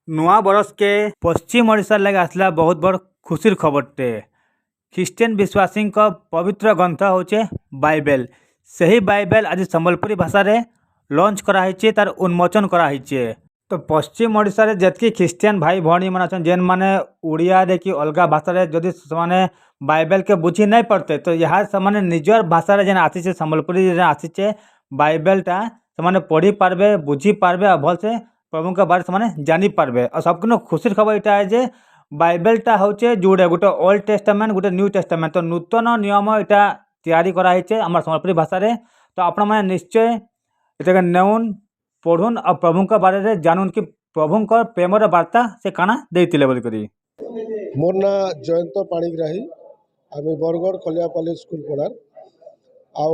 नुआ बरस के पश्चिम ओडिशा लगे आसला बहुत बड़ खुशीर खबरटे। ख्रीष्टियन विश्वासी पवित्र ग्रंथ होचे बाइबल। सही बाइबल आज संबलपुरी भाषा रे लॉन्च कराई तार उन्मोचन कराई। तो पश्चिम ओडिशा रे जतकी ख्रीष्टियन भाई भौणी मन अछन जेन माने उड़िया रे कि अलगा भाषा रे जदि समाने बाइबल के बुझी नहीं पड़ते तो यहाँ से निजर भाषा रे जेन आसी संबलपुरी जेन आसी बाइबलटा से पढ़ी पारबे बुझी पारबे और भल से प्रभु के बारे से जानी पारबे। और सबको खुशी खबर यहाँ है जे बाइबलटा होचे जोड़े गोटे ओल्ड टेस्टामेंट गोटे न्यू टेस्टामेंट तो नूतन नियम यहाँ तैयारी कराई आम संबलपुरी भाषा रे। तो आपण मैंने निश्चय इतने नेउन पढ़ुन और प्रभु के बारे में जानून कि प्रभु प्रेमर वार्ता से काना देते बोलिक। मोर ना जयंत पाणिग्राही आम बरगढ़ खलियापाली स्कूल पढ़ार आउ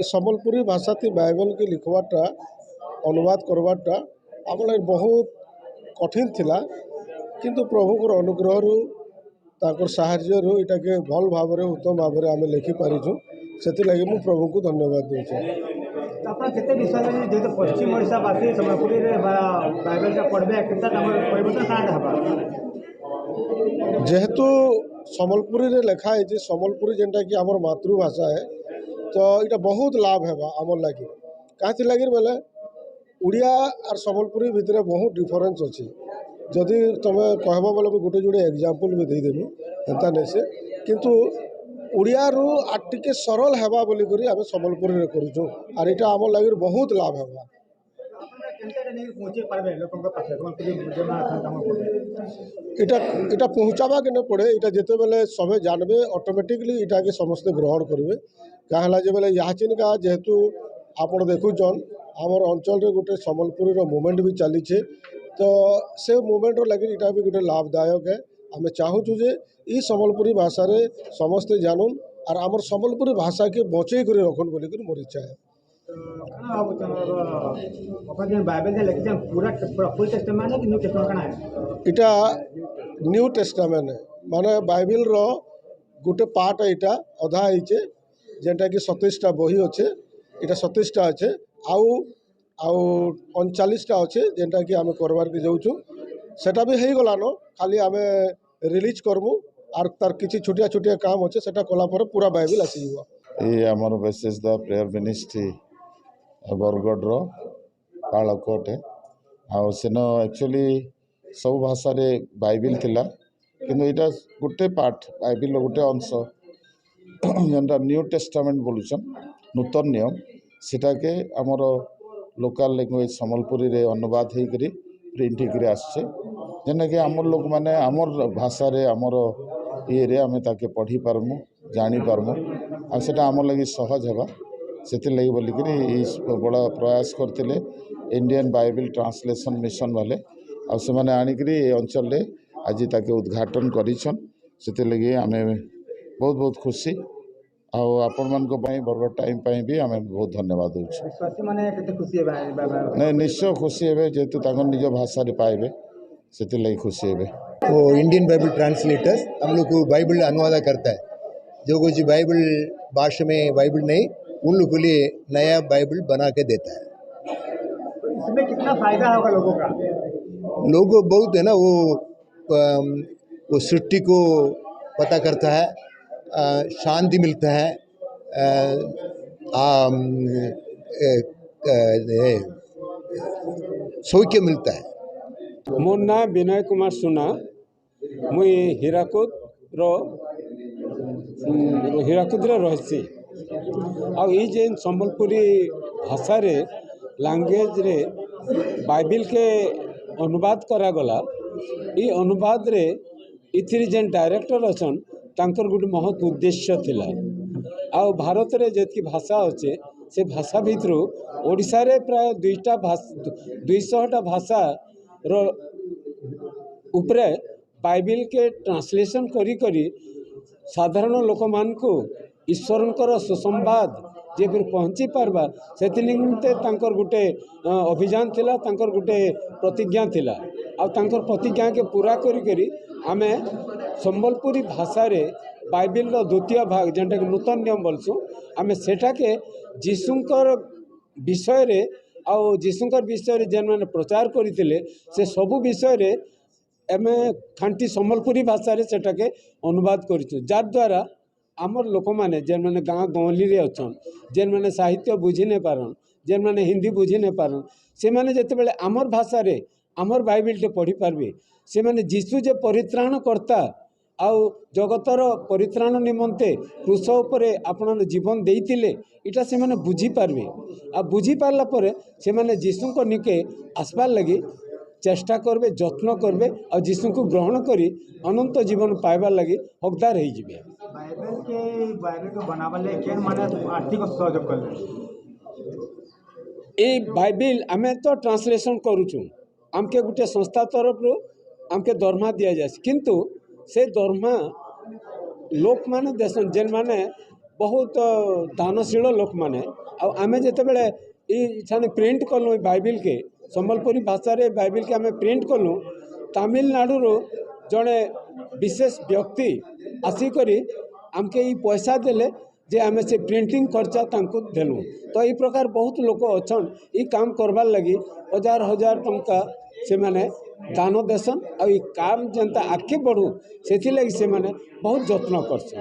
संबलपुरी भाषा थी बाइबल के लिखवाटा अनुवाद करवाटा आम बहुत कठिन थिला किंतु प्रभुकर अनुग्रह ताकर साहाय्य इटा के भल भाव उत्तम भाव में आम लिखि पारिछु से लगी मु प्रभु को धन्यवाद दूचे। पश्चिम ओडिशावासी संबलपुरी बाइबल का पढ़बे जेहेतु संबलपुरी रे लिखा है संबलपुरी जेनटा कि आमर मातृभाषा है तो इटा बहुत लाभ है आमर लगी कहीं लगी बोले उड़िया और संबलपुरी भितर बहुत डिफरेंस अच्छी जदि तुम कहब बोले मुझे गोटे जोड़े एग्जांपल भी देदेवी एंता नहीं से किंतु उड़िया रू आटे सरल हेबा बोली करी आम संबलपुरी रे करूँ और इटा आम लगी बहुत लाभ है। इटा पहुँचावा के नहीं पड़े इटा जिते बेले सभे जानबे ऑटोमेटिकली इटा के समस्ते ग्रहण करेंगे क्या है बोले यहाँ का जेहेतु आप देखुन आमर अंचल गोटे संबलपुरी मूवमेंट भी चली तो से मूवमेंट लगे इटा भी गोटे लाभदायक है। आम चाहूँ जे ई संबलपुरी भाषा रे समस्ते जानून और आमर संबलपुरी भाषा के बचे कर रखुन बोलिक मोर इच्छा है। इटा न्यू टेस्टामेंट है माने बाइबल रो गोटे पार्ट इटा अधा होचे जेनटा कि 27टा बही अच्छे इटा 27टा अच्छे आउ 39टा अच्छे जेनटा कि आम करवार के जाऊँ सेटा भी हो गलान खाली आम रिलीज करमु और तार किसी छोटिया छोटिया काम अच्छे सेटा कला पर पूरा बाइबल आसी ये आमर basis the prayer ministry Bargarh Palkote आन एक्चुअली सब भाषा रे बाइबल थिला किंतु इटा गोटे पार्ट बाइबल गोटे अंश जेनटा न्यू टेस्टामेंट बोलुछन नूतन नियम सीटा के आमर लोकल लैंग्वेज संबलपुरी रे अनुवाद होकर प्रिंट होकर आसचे जेना कि आमर लोक माने आमर भाषा रे आमर ये रे आमे ताके पढ़ी पारमु जानी पारमु आ सेटा आमर लगी सहज हेबा से लगी बोलिक बड़ा प्रयास करते इंडियन बाइबल ट्रांसलेशन मिशन वाले आ से माने आनिक अंचल आज ताके उद्घाटन करिछन से लगी आमे बहुत बहुत खुशी आपण मान बरगढ़ टाइम भी आम बहुत धन्यवाद नहीं निश्चय खुशी हे जेहेतु निज भाषा पाइबे से लगी खुशी हे। वो इंडियन बाइबल ट्रांसलेटर्स हम लोग को बाइबल अनुवाद करता है जो कुछ बाइबल भाषा में बाइबल नहीं उन लोगों के लिए नया बाइबल बना के देता है। इसमें कितना फायदा होगा लोगों का? लोगों बहुत है ना वो सृष्टि को पता करता है, शांति मिलता है, सौख्य मिलता है। मोर ना विनय कुमार सुना मुई हीराकुद रही आ जेन संबलपुरी भाषा रे लैंग्वेज रे बाइबल के अनुवाद करागला ये अनुवाद रे इथिर जेन डायरेक्टर अछन तांकर गुड महत उद्देश्य थिला आ भारत रे जेतकी भाषा अच्छे से भाषा भितर ओडिशा रे प्राय 200टा भाषा रो उपरे बाइबल के ट्रांसलेशन करी करी साधारण लोक मान को ईश्वरंकर सुसंवाद जे फिर पहुँची पारबा से निमित्ते तांकर गुटे अभियान थिला तांकर गुटे प्रतिज्ञा थिला आ तांकर प्रतिज्ञा के पूरा करी करी आमे संबलपुरी भाषा रे बाइबल रो द्वितीय भाग जेनटा कि नूतन नियम बोलसु आमे सेटा के जीशुंकर विषय रे आउ जीशुकर विषय जेन मैंने प्रचार करते से सबू विषय एम खांटी सम्बलपुरी भाषा सेटाके अनुवाद करूँ जार द्वारा आमर लोक मैंने जेन मैंने गाँव गहली रे अच्छन जेन मैंने साहित्य बुझी नहीं पारन जेन मैंने हिंदी बुझी नहीं पारन से मैंने जिते बड़े आमर भाषा रे आमर बाइबिल टे पढ़ी पारबे से मैंने जीशु जे परित्राण करता आउ जगतर परित्राण निमंते क्रूस उपरे आपण जीवन देइतिले इटा से मैंने बुझी पारबे आ बुझी पारला परे से मैंने जीशु को निके आसबार लगी चेष्टा करबे जत्न करबे और जीशु को ग्रहण करी अनंत जीवन पाइबार लगी हकदार हो जिबे। बाइबल को बनावले केन माने आर्थिक सहयोग करले ए बाइबिल आमे तो ट्रांसलेशन करूचु आमके गुटे संस्था तरफ रो आमके दरमा दिया जाए किंतु से दरमा लोक माने देसन जेन माने बहुत दानशील लोक माने आमे जेते बेले ई प्रिंट कलु बाइबिल के संबलपुरी भाषा रे बाइबिल के आमे प्रिंट कलु तमिलनाडु रो जड़े विशेष व्यक्ति आसिकरी आमके ई पैसा देले जे आमे से प्रिंटिंग खर्चा तांको देलु तो ई प्रकार बहुत लोक अछन ई काम करबार लगी हजार हजार टंका से माने दान देसन और ई काम जनता आगे बढ़ू से लगी से माने बहुत जत्न करसन।